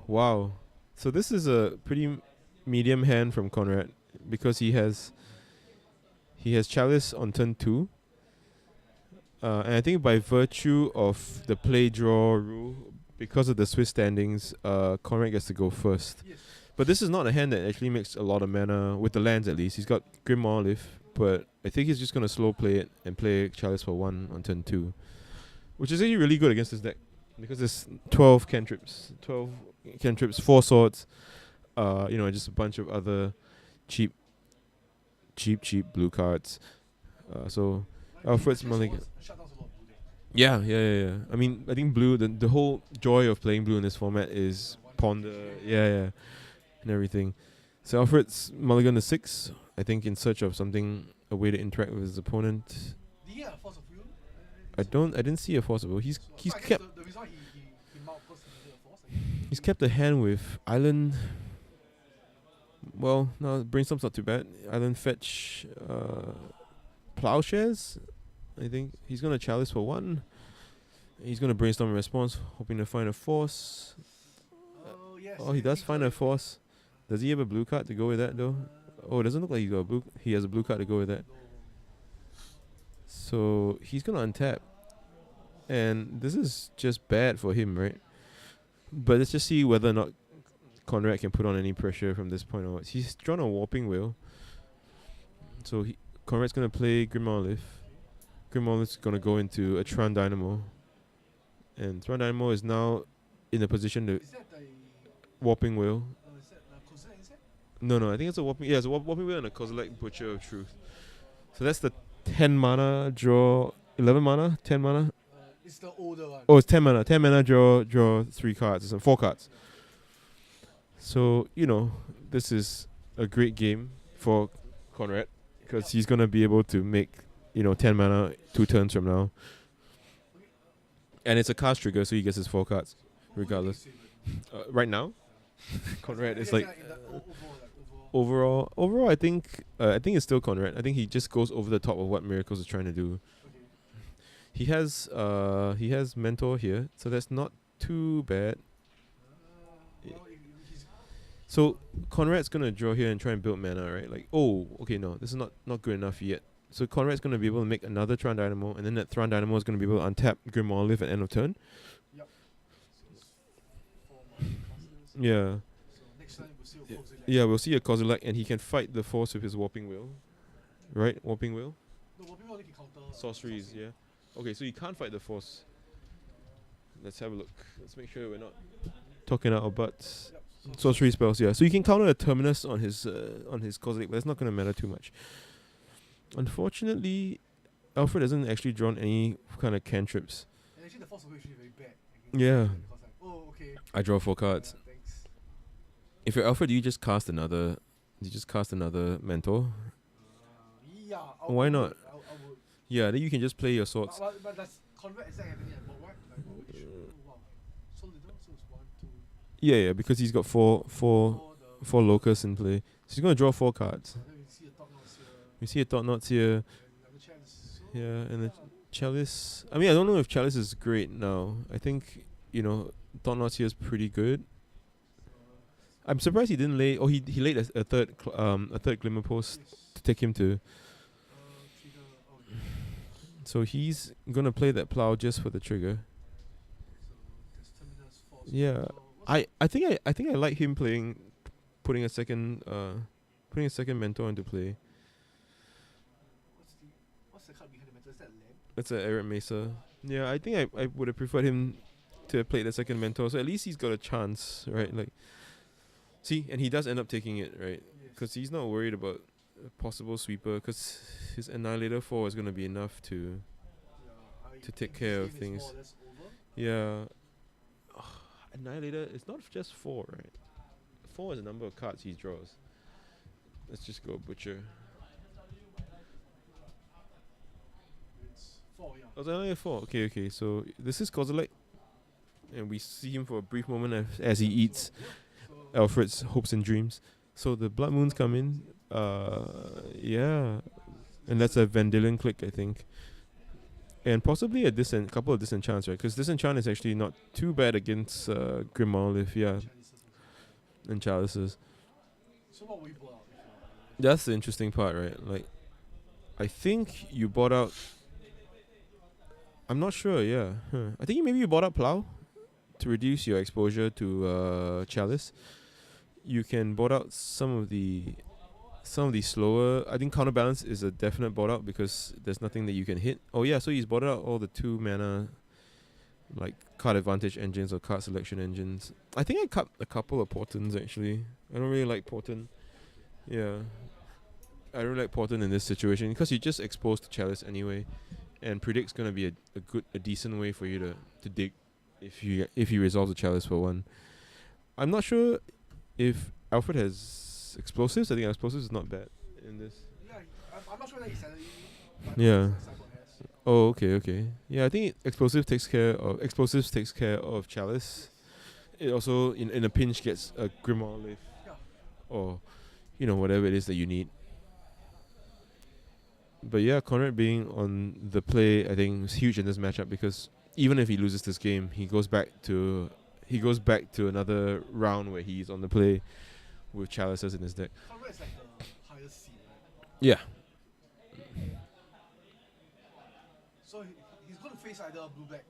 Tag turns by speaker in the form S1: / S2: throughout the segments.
S1: Wow. So this is a pretty medium hand from Conrad because he has Chalice on turn 2. And I think by virtue of the play draw rule, because of the Swiss standings, Conrad gets to go first. But this is not a hand that actually makes a lot of mana, with the lands at least. He's got Grim Olive, but I think he's just going to slow play it and play Chalice for 1 on turn 2. Which is actually really good against this deck. Because there's 12 cantrips. 12 cantrips, 4 swords, just a bunch of other cheap blue cards. So Alfred's mulligan. Yeah. I mean, I think blue, the whole joy of playing blue in this format is ponder, and everything. So Alfred's mulligan to 6, I think in search of something, a way to interact with his opponent. I didn't see a force of will. He's kept the hand with Island. Well, no, Brainstorm's not too bad. Island Fetch, Plowshares. I think he's gonna Chalice for 1. He's gonna Brainstorm a response, hoping to find a force. Oh, he does find a force. Does he have a blue card to go with that though? Oh, it doesn't look like he's got a blue. He has a blue card to go with that. So he's gonna untap, and this is just bad for him, right? But let's just see whether or not Conrad can put on any pressure from this point onwards. He's drawn a Warping Wheel. So Conrad's going to play Grim Olive. Grim Olive's going to go into a Tron Dynamo. And Tron Dynamo is now in a position to... Warping Wheel. No, I think it's a Warping... Yeah, it's a Warping Wheel and a Kozilek Butcher of Truth. So that's the 10 mana, draw... 11 mana? 10 mana?
S2: It's the older one.
S1: Oh, it's 10 mana. 10 mana, draw 3 cards. 4 cards. So, this is a great game for Conrad because he's going to be able to make, 10 mana 2 turns from now. And it's a cast trigger, so he gets his 4 cards regardless. Right now, Conrad is like... Overall, I think it's still Conrad. I think he just goes over the top of what Miracles is trying to do. He has Mentor here, so that's not too bad. So Conrad's gonna draw here and try and build mana, right? Like, oh, okay, no, this is not good enough yet. So Conrad's gonna be able to make another Tron Dynamo, and then that Tron Dynamo is gonna be able to untap Grim Olive at end of turn.
S2: Yep.
S1: Yeah.
S2: So next time we'll see a Kozilek.
S1: Yeah, we'll see a Kozilek, and he can fight the force with his Warping Wheel. Right? Warping Wheel?
S2: No, Warping Wheel only can counter
S1: Sorceries, yeah. Okay, so he can't fight the force. Let's have a look. Let's make sure we're not talking out our butts.
S2: Yep.
S1: Sorcery spells, yeah. So you can counter a Terminus on his Kozilek, but that's not going to matter too much. Unfortunately, Alfred hasn't actually drawn any kind of cantrips.
S2: And actually the force of will is actually very bad.
S1: Yeah.
S2: Because like, oh, okay.
S1: I draw 4 cards.
S2: Thanks.
S1: If you're Alfred, do you just cast another Mentor?
S2: Yeah.
S1: Why not?
S2: I would.
S1: Yeah, then you can just play your swords.
S2: But does Conrad exact have any about what? Like, oh, okay, sure. Oh, wow. So little, so it's 1, 2.
S1: Yeah, because he's got four locusts in play. So he's gonna draw 4 cards.
S2: Then we see a top notes here.
S1: You see a Thought Knots here.
S2: And another chance. So
S1: Yeah, and the Chalice. I mean, I don't know if Chalice is great now. I think, Thought Knots here is pretty good. I'm surprised he didn't lay. Oh, he laid a third Glimmer Post to take him to.
S2: trigger. Oh, yeah.
S1: So he's gonna play that plow just for the trigger.
S2: So there's Terminus force.
S1: Yeah,
S2: So what's
S1: I think I like him putting a second Mentor into play.
S2: what's the card behind the metal? Is that land?
S1: That's a Eric Mesa. Yeah, I think I would have preferred him to play the second Mentor. So at least he's got a chance, right? Like, see, and he does end up taking it, right? Because he's not worried about a possible sweeper. Because his Annihilator 4 is gonna be enough to.
S2: Yeah,
S1: To take
S2: think
S1: care
S2: this
S1: of
S2: game is
S1: things.
S2: more or less over.
S1: Yeah. Annihilator, it's not just 4, right? 4 is the number of cards he draws. Let's just go Butcher.
S2: It's 4, yeah.
S1: Oh, it's only a 4. Okay. So this is Kozilek. And we see him for a brief moment as he eats
S2: So
S1: Alfred's hopes and dreams. So the Blood Moons come in. Yeah. And that's a Vendilion click, I think. And possibly a couple of disenchants, right? Because disenchant is actually not too bad against Grim Olive, yeah. and chalices.
S2: So what will you pull out? If
S1: That's the interesting part, right? Like, I think you bought out. I'm not sure. Yeah, I think maybe you bought out plow to reduce your exposure to chalice. You can bought out some of the slower. I think counterbalance is a definite bought out because there's nothing that you can hit. Oh yeah, so he's bought out all the 2 mana like card advantage engines or card selection engines. I think I cut a couple of portents actually. I don't really like portent. Yeah, I don't like portent in this situation because you're just exposed to chalice anyway, and predict's gonna be a decent way for you to dig if you resolve the chalice for one. I'm not sure if Alfred has explosives. I think explosives is not bad in this.
S2: yeah, I'm not sure that he said it, but
S1: Yeah.
S2: Cyborg has.
S1: Oh, okay. Yeah, I think explosives takes care of chalice. It also in a pinch gets a Grimoire Leaf
S2: Yeah.
S1: or whatever it is that you need. But yeah, Conrad being on the play, I think is huge in this matchup because even if he loses this game, he goes back to another round where he's on the play with chalices in his deck.
S2: Conrad is like the highest seed, right?
S1: Yeah.
S2: So he's going to face either blue black,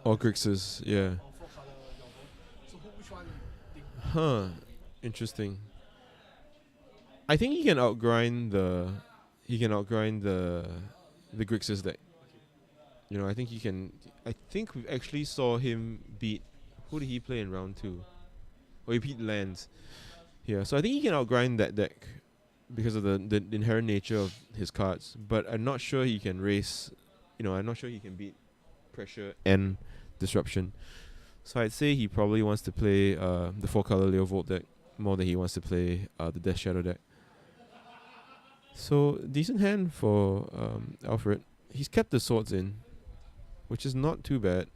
S1: Or Grixis, yeah.
S2: or 4 color Yovo. So which one do you think?
S1: Huh. Interesting. I think he can outgrind the Grixis deck. I think he can. I think we actually saw him beat. Who did he play in round 2? Oh, he beat Lands. Yeah, so I think he can outgrind that deck because of the inherent nature of his cards. But I'm not sure he can race. I'm not sure he can beat pressure and disruption. So I'd say he probably wants to play the 4-color Leo Volt deck more than he wants to play the Death Shadow deck. So decent hand for Alfred. He's kept the swords in, which is not too bad.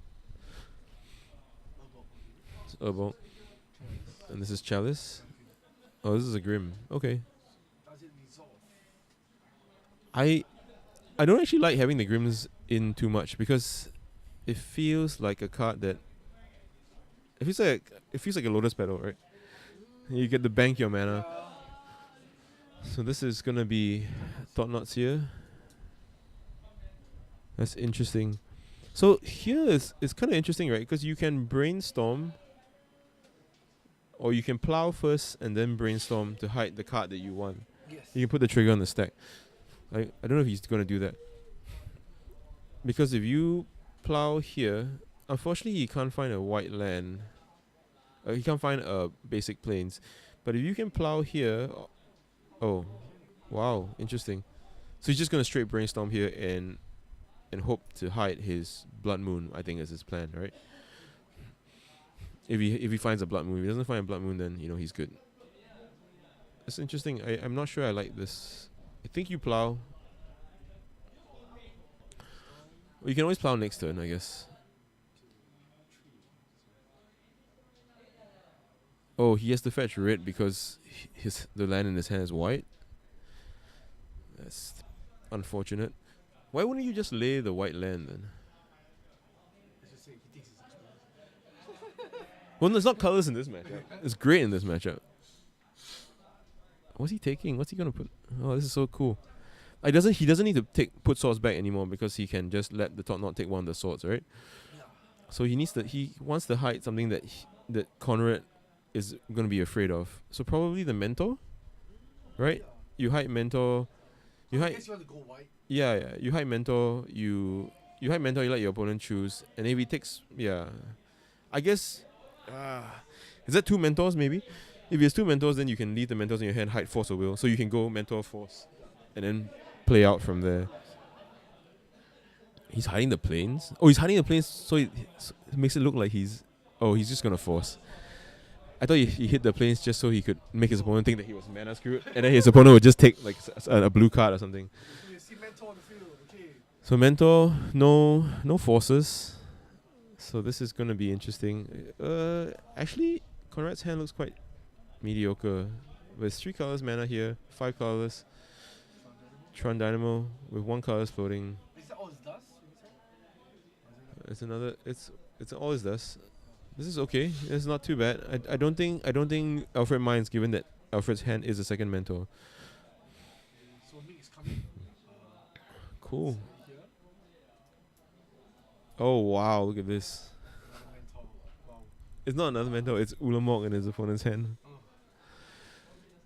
S1: It's Herbal. And this is Chalice. Oh, this is a Grim. Okay.
S2: Does it resolve?
S1: I don't actually like having the Grims in too much because it feels like a card that it feels like a Lotus Petal, right? You get to bank your mana. So this is gonna be Thought Knots here. That's interesting. So here is kind of interesting, right? Because you can brainstorm, or you can plow first and then brainstorm to hide the card that you want.
S2: Yes.
S1: You can put the trigger on the stack. I don't know if he's gonna do that. Because if you plow here, unfortunately he can't find a white land. He can't find basic plains. But if you can plow here, oh, wow, interesting. So he's just gonna straight brainstorm here and hope to hide his Blood Moon. I think is his plan, right? If he finds a Blood Moon, if he doesn't find a Blood Moon, then he's good. It's interesting. I'm not sure I like this. I think you plow. Well, you can always plow next turn, I guess. Oh, he has to fetch red because the land in his hand is white. That's unfortunate. Why wouldn't you just lay the white land then?
S2: Let's just say he thinks it's expensive.
S1: Well, there's not colors in this matchup. It's great in this matchup. What's he taking? What's he gonna put? Oh, this is so cool. He doesn't need to put swords back anymore because he can just let the top knot take one of the swords, right?
S2: Yeah.
S1: So he wants to hide something that Conrad is gonna be afraid of. So probably the mentor, right?
S2: Yeah.
S1: You hide mentor. You
S2: I
S1: hide.
S2: guess you want to go white.
S1: Yeah. You hide mentor. You hide mentor. You let your opponent choose, and if he takes, I guess. Is that 2 mentors maybe? If he has 2 mentors, then you can leave the mentors in your hand, hide force or will, so you can go mentor force, and then play out from there. He's hiding the planes. Oh, he's hiding the planes, so it makes it look like he's just gonna force. I thought he hit the planes just so he could make his opponent think that he was mana screwed, and then his opponent would just take like a blue card or something.
S2: So you see mentor on the field. Okay.
S1: So mentor, no forces. So this is gonna be interesting. Actually, Conrad's hand looks quite mediocre. With 3 colors mana here, 5 colors. Tron Dynamo with 1 colors floating.
S2: Is that all it does?
S1: It's another. It's all it does. This is okay. It's not too bad. I don't think Alfred minds given that Alfred's hand is a second mentor.
S2: So Ming is coming.
S1: Cool.
S2: See here.
S1: Oh wow, look at this.
S2: Another mentor. Wow.
S1: It's not another mentor, it's Ulamog in his opponent's hand.
S2: Oh,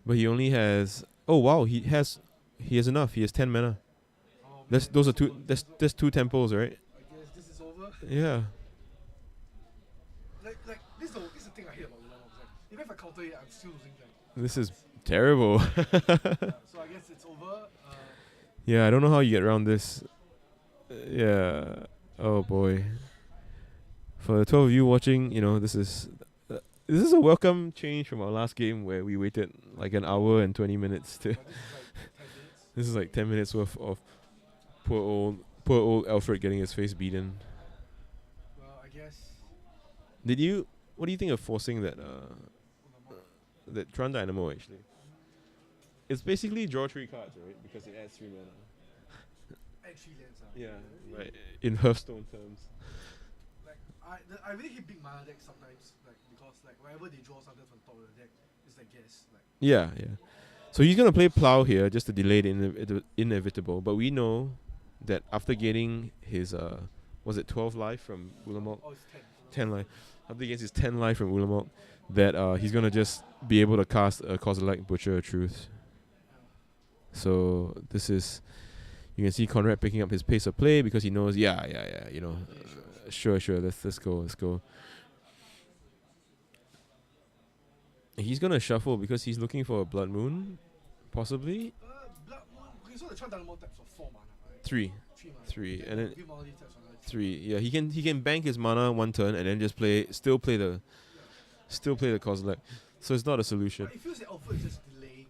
S1: But he only has oh wow, he has enough. He has 10 mana.
S2: oh
S1: That's
S2: man,
S1: those are
S2: so
S1: two that's two temples, right?
S2: I guess this is over.
S1: Yeah.
S2: Like this is the thing I hate about Ulan. Like even if I counter it, I'm still losing. Like
S1: This is terrible.
S2: yeah, so I guess it's over.
S1: Yeah, I don't know how you get around this. Yeah. Oh boy. For the 12 of you watching, this is a welcome change from our last game where we waited like an hour and 20 minutes to.
S2: But this is like 10 minutes.
S1: This is like 10 minutes worth of poor old Alfred getting his face beaten.
S2: Well, I guess
S1: What do you think of forcing that
S2: Ulan.
S1: that Tron Dynamo actually? It's basically draw 3 cards, right? Because it adds 3 mana.
S2: Add 3 lands.
S1: Yeah, right. In Hearthstone terms.
S2: Like I really hate big mana decks sometimes. Like because like whenever they draw something from top of the deck, it's like guess. Like
S1: Yeah, yeah. So he's gonna play Plow here just to delay the inevitable. But we know that after getting his was it 12 life from Ulamog?
S2: oh it's 10.
S1: 10 life. After he gets his 10 life from Ulamog, that he's gonna just be able to cast a Kozilek Butcher of Truth. So this is, you can see Conrad picking up his pace of play because he knows, sure, let's go. He's gonna shuffle because he's looking for a Blood Moon, possibly
S2: Blood Moon. Okay, so the Chan Dynamo taps for 4 mana, right?
S1: 3,
S2: 3 mana.
S1: 3, and then
S2: View Melody taps for another
S1: 3. Yeah, he can bank his mana one turn and then just still play the Kozilek. So it's not a solution.
S2: But it feels like Alpha is just delaying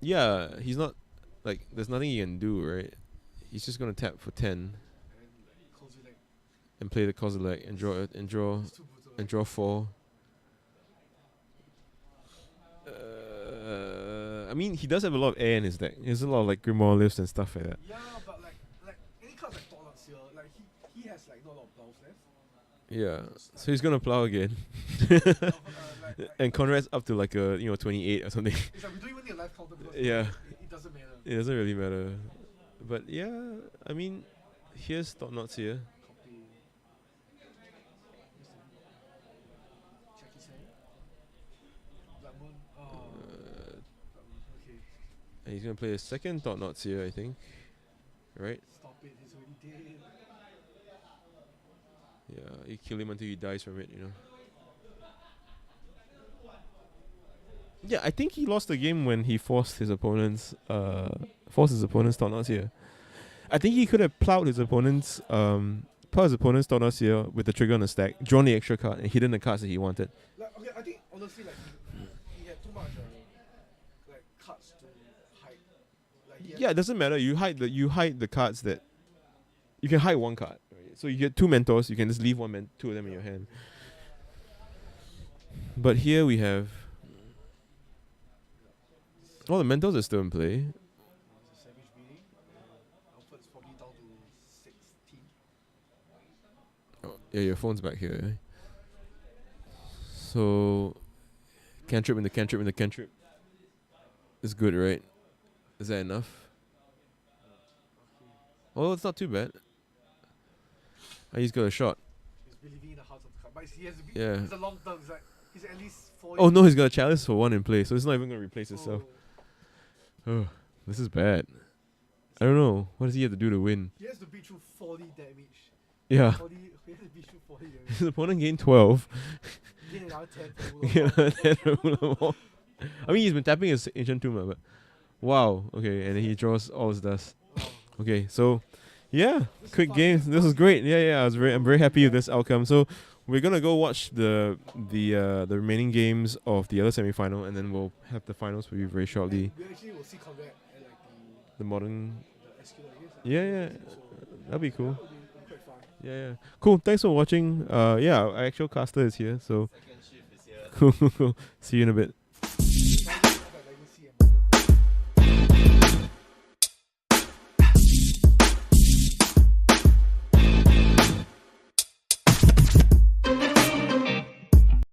S2: the.
S1: Yeah, he's not like there's nothing he can do, right? He's just gonna tap for 10
S2: And like close it like.
S1: and play the Kozilek and draw
S2: It's too brutal.
S1: and draw 4. I mean, he does have a lot of air in his deck. He has a lot of like Grimoire lifts and stuff like that.
S2: Yeah, but like any cards like Thornlords here, like he has like not a lot of plows left.
S1: Yeah, so he's gonna plow again,
S2: Like,
S1: and Conrad's up to like a 28 or something.
S2: it's like we don't even need a life counter because
S1: Yeah.
S2: it doesn't matter.
S1: It doesn't really matter, but yeah, I mean, here's Thought Knots here.
S2: Copy. Check his hand. Blood Moon. Oh. Blood Moon. Okay.
S1: And he's gonna play a second Thought Knots here, I think. Right?
S2: Stop it. He's already dead.
S1: Yeah, you kill him until he dies from it, Yeah, I think he lost the game when he forced his opponent's Thought Knots here. I think he could have plowed his opponent's Thought Knots here with the trigger on the stack, drawn the extra card, and hidden the cards that he wanted.
S2: Like okay, I think honestly like he had too much like cards to hide. Like he had
S1: Yeah, it doesn't matter. You hide the cards that you can hide one card. Right? So you get 2 mentors. You can just leave 2 of them in your hand. But here we have all the mentors are still in play.
S2: It's a savage beating. Alpha's probably down to 16.
S1: Oh, yeah, your phone's back here. Eh? So cantrip in the cantrip is good, right? Is that enough? Oh, it's not too bad. I just got a shot.
S2: He's believing in the heart of the card. But he has to be
S1: Yeah.
S2: it's a long term, it's like he's at least 4
S1: Oh no, he's got a chalice for 1 in play, so it's not even gonna replace itself.
S2: Oh.
S1: Oh, this is bad. I don't know. What does he have to do to win?
S2: He has to beat through 40 damage.
S1: Yeah.
S2: 40, he has to beat through 40 damage.
S1: His opponent gained 12.
S2: Gain another 10 from
S1: Yeah,
S2: Ulamog.
S1: then Ulamog. I mean, he's been tapping his Ancient Tomb, but wow. Okay, and then he draws all his dust.
S2: Wow.
S1: Okay, so yeah,
S2: This is
S1: quick
S2: fun,
S1: game.
S2: this is
S1: This was
S2: fun.
S1: great. Yeah. I'm very happy with this outcome. So we're gonna go watch the remaining games of the other semi-final, and then we'll have the finals for you very shortly.
S2: And we actually will see Conrad at like
S1: The modern.
S2: the SQ, I guess.
S1: Yeah.
S2: So
S1: That'd be cool.
S2: that would be quite fun.
S1: Yeah. Cool. Thanks for watching. Yeah, our actual caster is here. So
S3: Second shift is here.
S1: cool. See you in a bit.